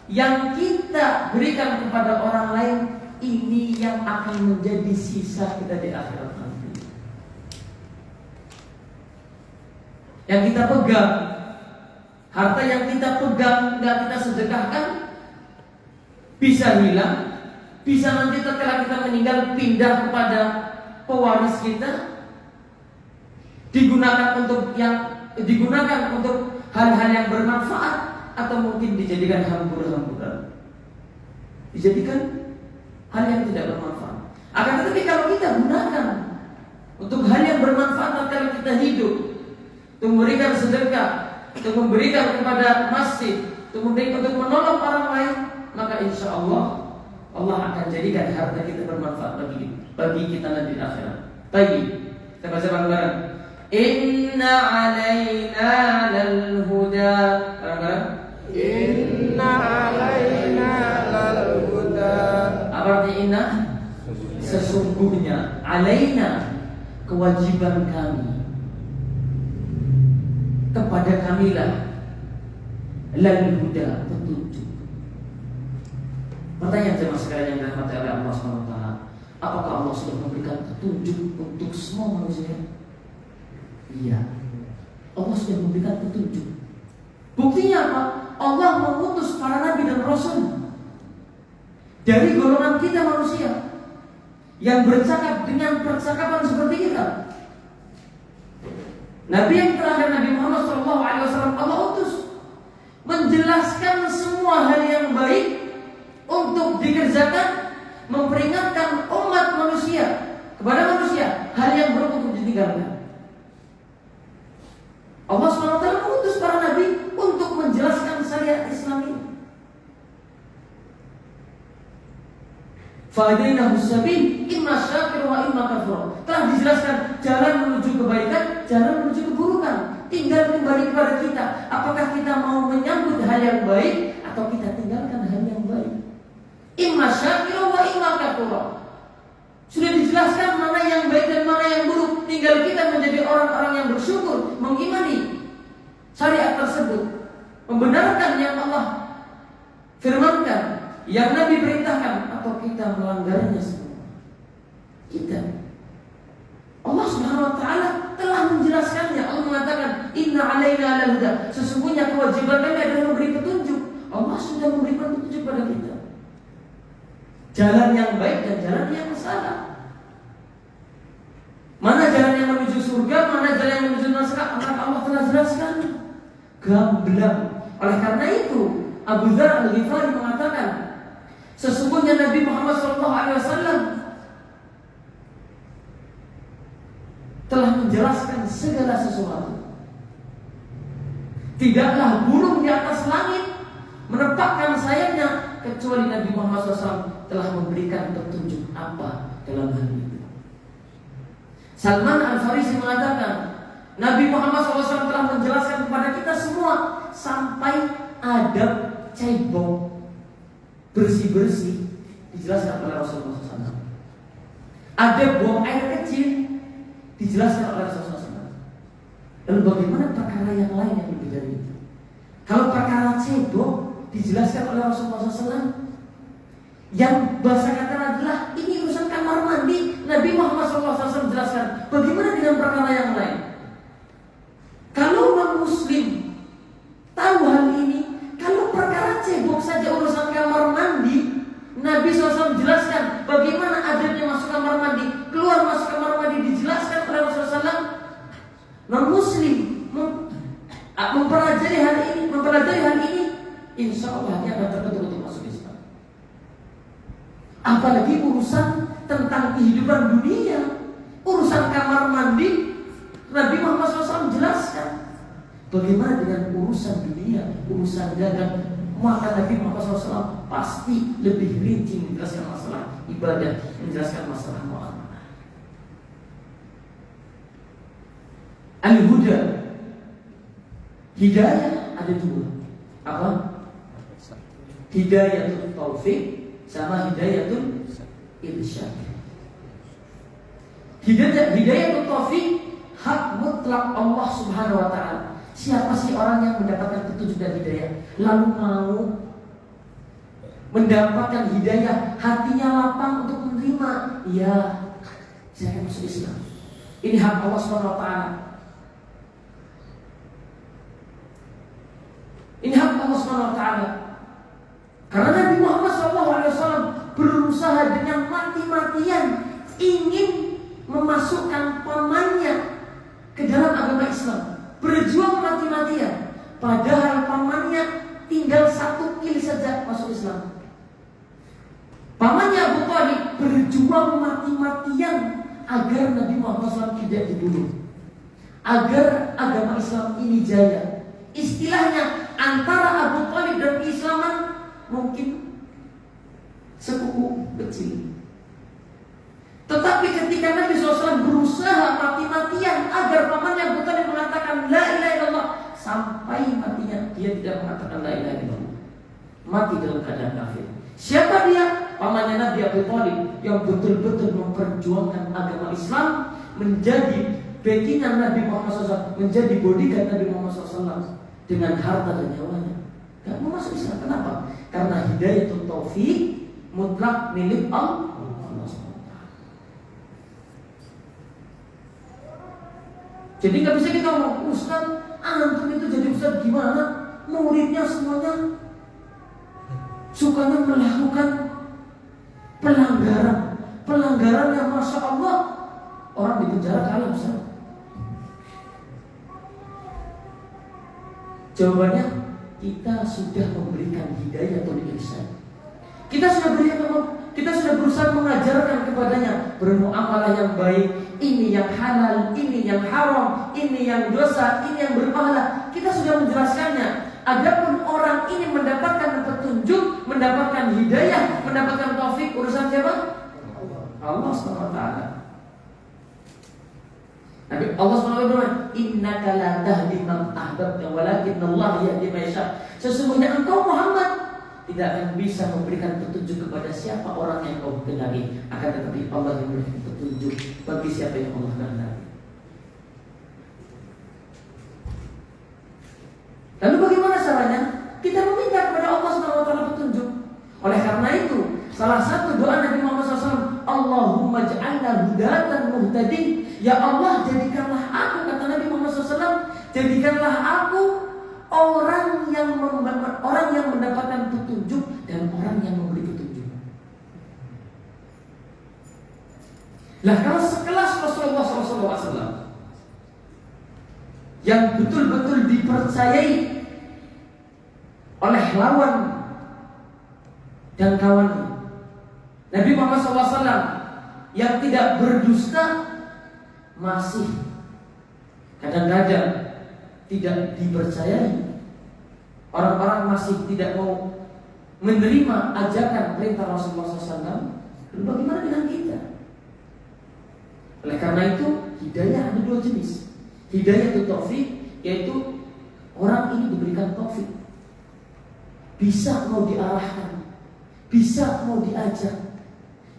yang kita berikan kepada orang lain, ini yang akan menjadi sisa kita di akhirat nanti. Yang kita pegang, harta yang kita pegang dan kita sedekahkan, bisa hilang, bisa nanti tatkala kita meninggal pindah kepada pewaris kita, digunakan untuk hal-hal yang bermanfaat, atau mungkin dijadikan hambur-hamburan, dijadikan hal yang tidak bermanfaat. Akan tetapi kalau kita gunakan untuk hal yang bermanfaat tatkala kita hidup, untuk memberikan sedekah, untuk memberikan kepada masjid, untuk menolong orang lain, maka insya Allah akan jadikan harta kita bermanfaat bagi kita nanti di akhirat. Baik, kita baca bareng-bareng. Inna alaina lal huda. Inna alaina lal huda. Apa artinya inna? Sesungguhnya alaina, kewajiban kami, kepada kamilah lal huda, petunjuk. Pertanyaan jemaah sekalian yang dirahmati oleh Allah SWT, apakah Allah sudah memberikan petunjuk untuk semua manusia? Iya, Allah sudah memberikan petunjuk. Buktinya apa? Allah mengutus para nabi dan rasul dari golongan kita manusia yang bercakap dengan percakapan seperti kita. Nabi yang terakhir, Nabi Muhammad SAW, Allah utus menjelaskan semua hal yang baik untuk dikerjakan, memperingatkan umat manusia kepada manusia hal yang buruk untuk ditinggalkan. Allah SWT mengutus para nabi untuk menjelaskan syariat Islam ini. Fahadainahu sabil imma syakir wa imma kafur. Telah dijelaskan jalan menuju kebaikan, jalan menuju keburukan. Tinggal kembali kepada kita. Apakah kita mau menyambut hal yang baik atau kita tinggalkan hal yang baik? Imma syakir wa imma kafur. Sudah dijelaskan mana yang baik dan mana yang buruk. Tinggal kita menjadi orang-orang yang bersyukur, mengimani syariat tersebut, membenarkan yang Allah firmankan, yang Nabi perintahkan, atau kita melanggarnya semua. Kita, Allah Subhanahu wa taala telah menjelaskannya. Allah mengatakan, "Inna 'alaina lal huda." Sesungguhnya kewajiban kami adalah memberi petunjuk. Allah sudah memberikan petunjuk pada kita. Jalan yang baik dan jalan yang salah. Mana jalan yang menuju surga, mana jalan yang menuju neraka, Allah telah jelaskan. Gamblang. Oleh karena itu, Abu Dzar Al-Ghifari mengatakan, sesungguhnya Nabi Muhammad SAW telah menjelaskan segala sesuatu. Tidaklah burung di atas langit menepakkan sayapnya kecuali Nabi Muhammad SAW telah memberikan petunjuk apa dalam hal itu. Salman Al-Farisi mengatakan, Nabi Muhammad SAW telah menjelaskan kepada kita semua sampai adab cebok, bersih-bersih, dijelaskan oleh Rasulullah SAW. Adab buang air kecil, dijelaskan oleh Rasulullah SAW. Lalu bagaimana perkara yang lain yang lebih dari itu? Kalau perkara cebok dijelaskan oleh Rasulullah SAW, yang bahasa kata adalah ini urusan kamar mandi. Nabi Muhammad SAW menjelaskan. Bagaimana dengan perkara yang lain? Kalau orang Muslim tahu hal ini, kalau perkara cebok saja urusan kamar mandi, Nabi SAW menjelaskan bagaimana adabnya masuk kamar mandi, keluar masuk kamar mandi, dijelaskan oleh Rasulullah SAW. Non Muslim mempelajari hal ini, insya Allah dia akan terbentuk untuk masuk Islam. Apalagi urusan tentang kehidupan dunia, urusan kamar mandi, Nabi Muhammad SAW menjelaskan. Bagaimana dengan urusan dunia, urusan dagang, maka Nabi Muhammad SAW pasti lebih rinci menjelaskan masalah ibadah, menjelaskan masalah muamalah. Al-Huda, hidayah ada dua. Apa? Hidayatul Taufik sama hidayatul irsyad. Hidayatul Taufik hak mutlak Allah Subhanahu wa taala. Siapa sih orang yang mendapatkan petunjuk dan hidayah lalu mau mendapatkan hidayah, hatinya lapang untuk menerima? Ya, saya akan masuk Islam. Ini hak Allah Subhanahu wa taala. Ini hak Allah Subhanahu wa taala. Karena Nabi Muhammad SAW berusaha dengan mati-matian ingin memasukkan pamannya ke dalam agama Islam, berjuang mati-matian. Padahal pamannya tinggal 1 kil saja masuk Islam. Pamannya Abu Thalib berjuang mati-matian agar Nabi Muhammad SAW tidak dibunuh, agar agama Islam ini jaya. Istilahnya antara Abu Thalib dan keislaman mungkin sepupu kecil. Tetapi ketika Nabi SAW berusaha mati-matian agar pamannya Abu Thalib mengatakan la ilaha illallah, sampai matinya dia tidak mengatakan la ilaha illallah, mati dalam keadaan kafir. Siapa dia? Pamannya Nabi Abu Thalib yang betul-betul memperjuangkan agama Islam, menjadi backingan Nabi Muhammad SAW, menjadi bodyguard Nabi Muhammad SAW dengan harta dan nyawanya. Gak mau masuk Islam. Kenapa? Karena hidayah itu taufik mutlak milik Allah. Jadi nggak bisa kita ngomong, Ustaz, antum itu jadi Ustaz gimana? Muridnya semuanya sukanya melakukan pelanggaran yang Masya Allah orang di penjara kalah, Ustaz. Jawabannya, kita sudah memberikan hidayah atau ihsan. Kita sudah berusaha mengajarkan kepadanya bermuamalah yang baik, ini yang halal, ini yang haram, ini yang dosa, ini yang berpahala. Kita sudah menjelaskannya. Adapun orang ini mendapatkan petunjuk, mendapatkan hidayah, mendapatkan taufik, urusan siapa? Allah SWT. Nabi Allah SWT berfirman, innaka la tahdi man ahbabta walakinnallaha yahdi man yasha. Sesungguhnya engkau Muhammad tidak akan bisa memberikan petunjuk kepada siapa orang yang kau kehendaki, akan tetapi Allah yang memberikan petunjuk bagi siapa yang Allah kehendaki. Lalu bagaimana caranya? Kita meminta kepada Allah SWT petunjuk. Oleh karena itu, salah satu doa Nabi Muhammad SAW, Allahumma ja'alna hudatan muhtadin. Ya Allah, jadikanlah aku, kata Nabi Muhammad SAW, jadikanlah aku orang yang mendapatkan petunjuk dan orang yang memberi petunjuk. Lah kalau sekelas Rasulullah SAW yang betul-betul dipercayai oleh lawan dan kawannya, Nabi Muhammad SAW yang tidak berdusta masih kadang-kadang tidak dipercayai, orang-orang masih tidak mau menerima ajakan perintah Rasulullah SAW. Lalu bagaimana dengan kita? Oleh karena itu, hidayah ada dua jenis. Hidayah itu taufik, yaitu orang ini diberikan taufik, bisa mau diarahkan, bisa mau diajak,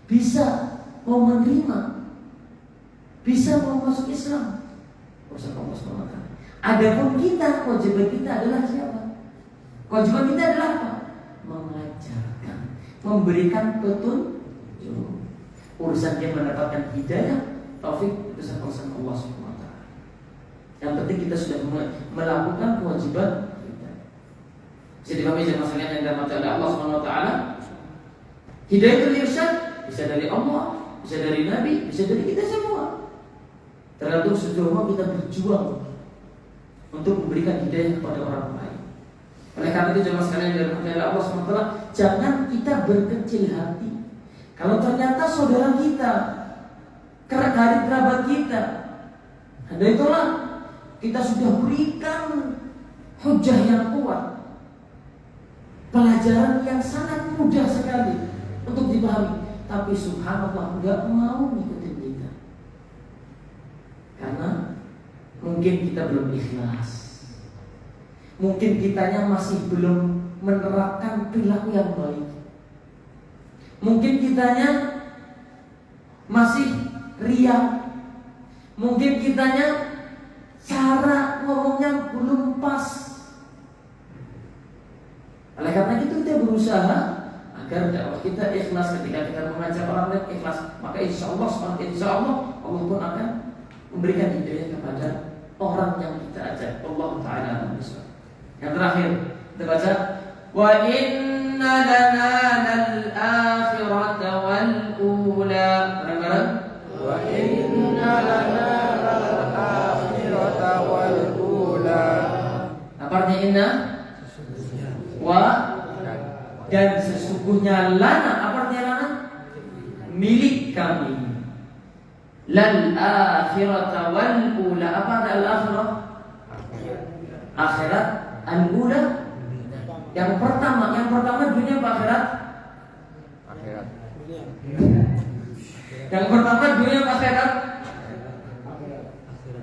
bisa mau menerima, bisa mau masuk Islam. Urusan Allah SWT. Adapun kita, kewajiban kita adalah siapa? Kewajiban kita adalah apa? Mengajarkan, memberikan petunjuk. Urusan dia mendapatkan hidayah, taufik, urusan Allah SWT. Yang penting kita sudah melakukan kewajiban kita. Jadi kami jemaah sekalian yang dirahmati oleh Allah SWT, hidayatul irsyad bisa dari Allah, bisa dari Nabi, bisa dari kita semua. Tergantung sejauh mana kita berjuang untuk memberikan hidayah kepada orang lain. Oleh karena itu jemaah sekalian yang dirahmati oleh Allah SWT, jangan kita berkecil hati kalau ternyata saudara kita, karib kerabat kita, ada itulah kita sudah berikan hujah yang kuat, pelajaran yang sangat mudah sekali untuk dipahami, tapi subhanallah nggak mau ngikutin kita karena mungkin kita belum ikhlas, mungkin kitanya masih belum menerapkan perilaku yang baik, mungkin kitanya masih riya, mungkin kitanya cara ngomongnya belum pas. Oleh karena itu kita berusaha agar dakwah kita ikhlas. Ketika kita mengajak orang lain ikhlas, maka insya Allah Allah pun akan memberikan hidayah kepada orang yang kita ajak. Allah Ta'ala. Yang terakhir kita baca, wa inna lana lal-akhirata wal-ula. Bareng-bareng. Wa inna lana lal-akhirata wal-ula. Apa artinya inna? Wa dan sesungguhnya lana. Apa artinya lana? Milik kami. Lal-akhirata wal-ula. Apa ada al-akhirah? Akhirat. Al-ula yang pertama dunia apa akhirat? Akhirat. Yang pertama dunia apa akhirat?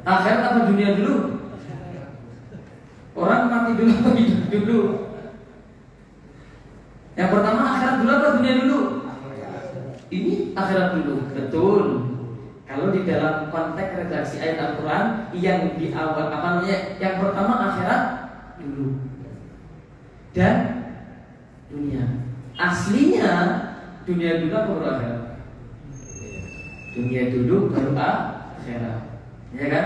Akhirat apa dunia dulu? Orang mati dulu atau hidup dulu? Yang pertama akhirat dulu atau dunia dulu? Ini akhirat dulu, betul. Kalau di dalam konteks redaksi ayat Al-Quran yang di awal apa namanya? Yang pertama akhirat dulu dan dunia. Aslinya dunia dulu apa baru akhirat? Dunia dulu baru akhirat, ya kan?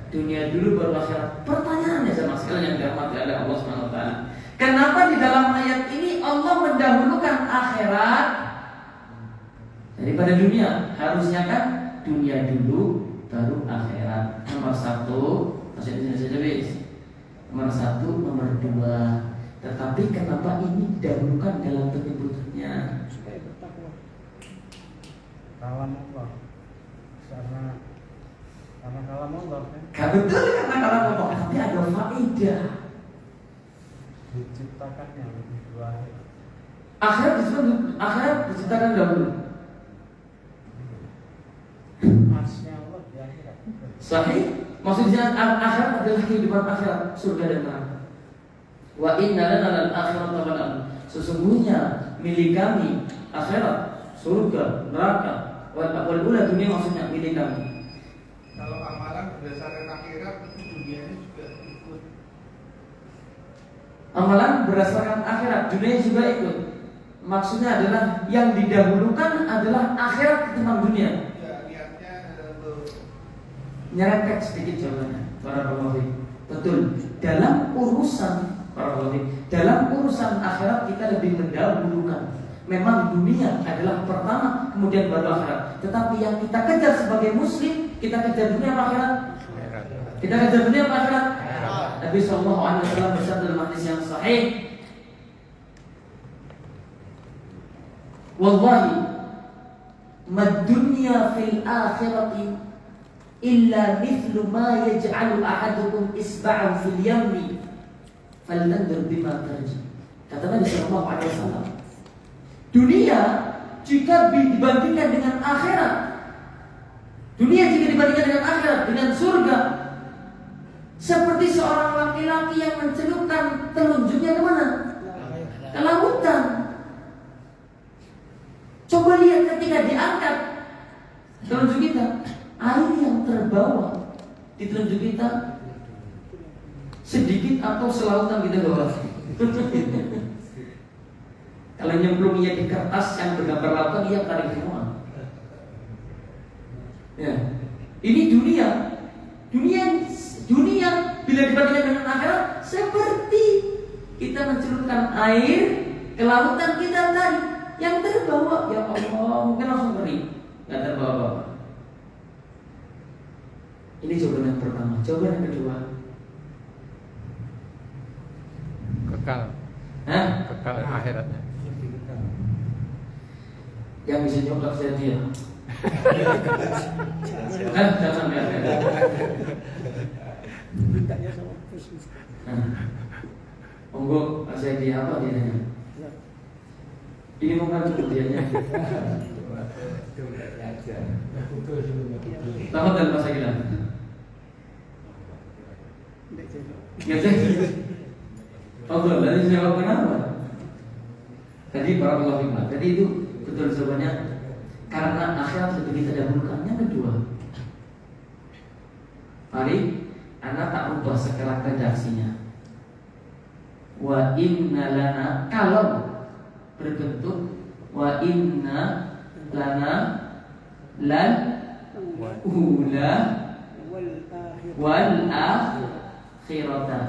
Dunia dulu baru akhirat. Pertanyaannya sama sekali yang dirahmati oleh Allah SWT. Kenapa di dalam ayat ini Allah mendahulukan akhirat daripada dunia? Harusnya kan dunia dulu baru akhirat. Nomor satu, masih di sini saja bis. Nomor satu, nomor dua. Tetapi kenapa ini didahulukan dalam penyebutannya? Supaya bertakwa. Kalam Allah. Karena kalam Allah kan. Gak betul karena kalau ngomong, tapi ada faedah. Diciptakannya lebih dua. Akhirat diciptakan dahulu. Masnya Allah di akhirat. Sahih? Maksudnya akhirat adalah kehidupan akhirat, surga dan neraka. Wa inna lana lal akhirata wal akhirah. Sesungguhnya milik kami akhirat, surga, neraka. Wal ula dunia maksudnya milik kami. Kalau amalan berdasarkan akhirat itu dunianya juga ikut. Amalan berdasarkan akhirat, dunia juga ikut. Maksudnya adalah yang didahulukan adalah akhirat ketimbang dunia. Ya, niatnya untuk Nyerempet sedikit jawabannya. Barakallahu fiik. Betul. Dalam urusan dalam urusan akhirat kita lebih mendahulukan. Memang dunia adalah pertama, kemudian baru akhirat. Tetapi yang kita kejar sebagai muslim, kita kejar dunia apa akhirat? Kita kejar dunia apa akhirat? Nabi sallallahu alaihi wasallam bersabda dalam hadis yang sahih, "Wallahi mad dunya fil akhirati illa mithlu ma yaj'alu ahadukum isba'ahu fil yammi falyanzur bima tarji." Kata Nabi sallallahu alaihi wasallam, dunia jika dibandingkan dengan akhirat, dunia jika dibandingkan dengan akhirat, dengan surga, seperti seorang laki-laki yang mencelupkan telunjuknya kemana? Ke lautan. Coba lihat ketika diangkat telunjuk kita, air yang terbawa di telunjuk kita sedikit atau selautan kita bawa. Kalau nyemplungnya di kertas yang bergambar lautan, ia tarik semua. Ya, ini dunia bila dibandingkan dengan akhirat seperti kita mencelupkan air ke lautan, kita tarik yang terbawa, ya Allah, mungkin langsung kering, nggak terbawa. Ini jawaban yang pertama. Jawaban yang kedua, Kekal. hah? Kekal akhiratnya. Yang bisa nyokap saya dia. Jangan ya. Mintanya sama khusus. Monggo saya dia apa dia nanya? Ini bukan kemudiannya. Selamat dan masa kita. Nggak jadi. Monggo, tadi jawab kenapa? Tadi para ulama. Tadi itu betul jawabannya karena akhirat lebih kita dahulukan. Yang kedua, mari anak tak ubah sekarang redaksinya. Wa inna lana, kalau berbentuk wa inna lana lan ula wal akhirata.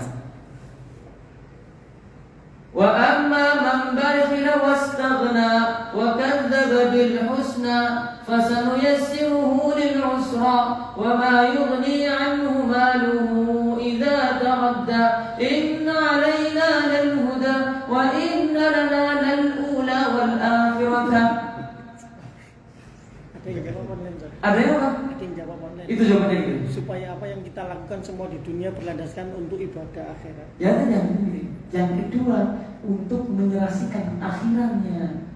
Wa amma man bakhila wastaghna wa kadzdzaba bil husna fasanuyassiruhu lil usra wa ma yughni anhu maluhu idza taradda inna 'alaina lal huda wa inna lana lal ula wal akhirata. Ada yang apa? Ada yang jawab online. Itu jawabannya itu. Supaya apa yang kita lakukan semua di dunia berlandaskan untuk ibadah akhirat. Ya, yang kedua untuk menyelesaikan akhirannya.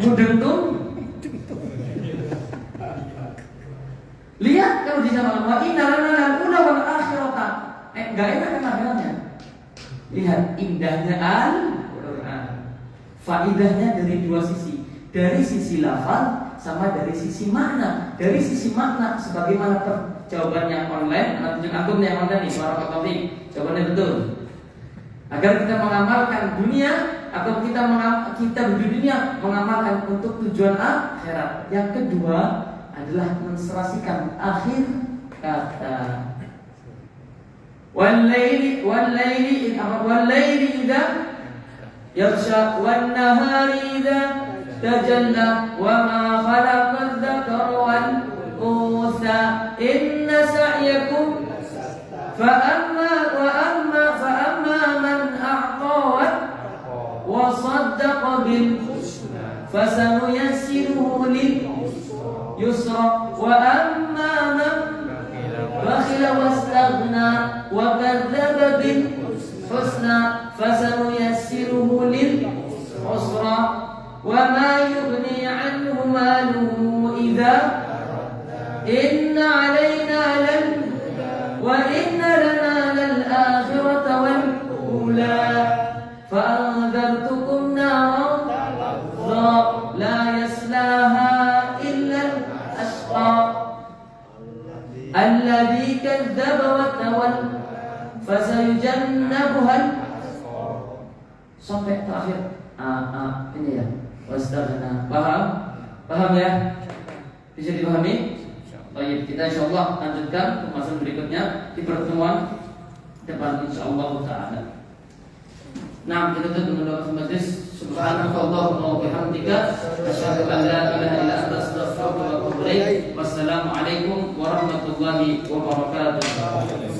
Mudeng tuh. Lihat kalau di zaman wa inna lana al-ula wal akhirata. Enggak enak kan akhiratnya. Lihat indahnya Al-Qur'an. Faidahnya dari dua sisi. Dari sisi lafaz sama dari sisi makna. Dari sisi makna sebagaimana jawabannya online, anak tunjuk antum yang online nih, suara Taufik. Jawabannya betul. Agar kita mengamalkan dunia atau kita di dunia mengamalkan untuk tujuan akhirat. Yang kedua adalah menserasikan akhir kata. Wal-laili idza yaghsha wan-nahari idza tajalla wa ma khalaqa adh-dhakara wal-untha inna sa'yakum fa'amma man a'ta wa saddaqa bil fasanuyassiruhu lil yusra wa amma man bakhila wastaghna wa kadzdzaba bil husna fasanuyassiruhu lil usra wa ma yughni 'anhu maluhu idza inna 'alaina lal wa inna lana lal akhirata wal ula fa anzartukum naran la yaslaha alladzi kadzdzaba wa tawalla fasayujannabuha sampai terakhir ini ya wastaghna. Paham ya? Bisa dipahami? Baik, kita insyaallah lanjutkan pembahasan berikutnya di pertemuan depan insyaallah taala. Nah, kita tutup dengan majlis. Subhanakallahumma wa bihamdika asyhadu an la ilaha illa anta astaghfiruka wa atubu ilaik. Wassalamu alaikum warahmatullahi wabarakatuh.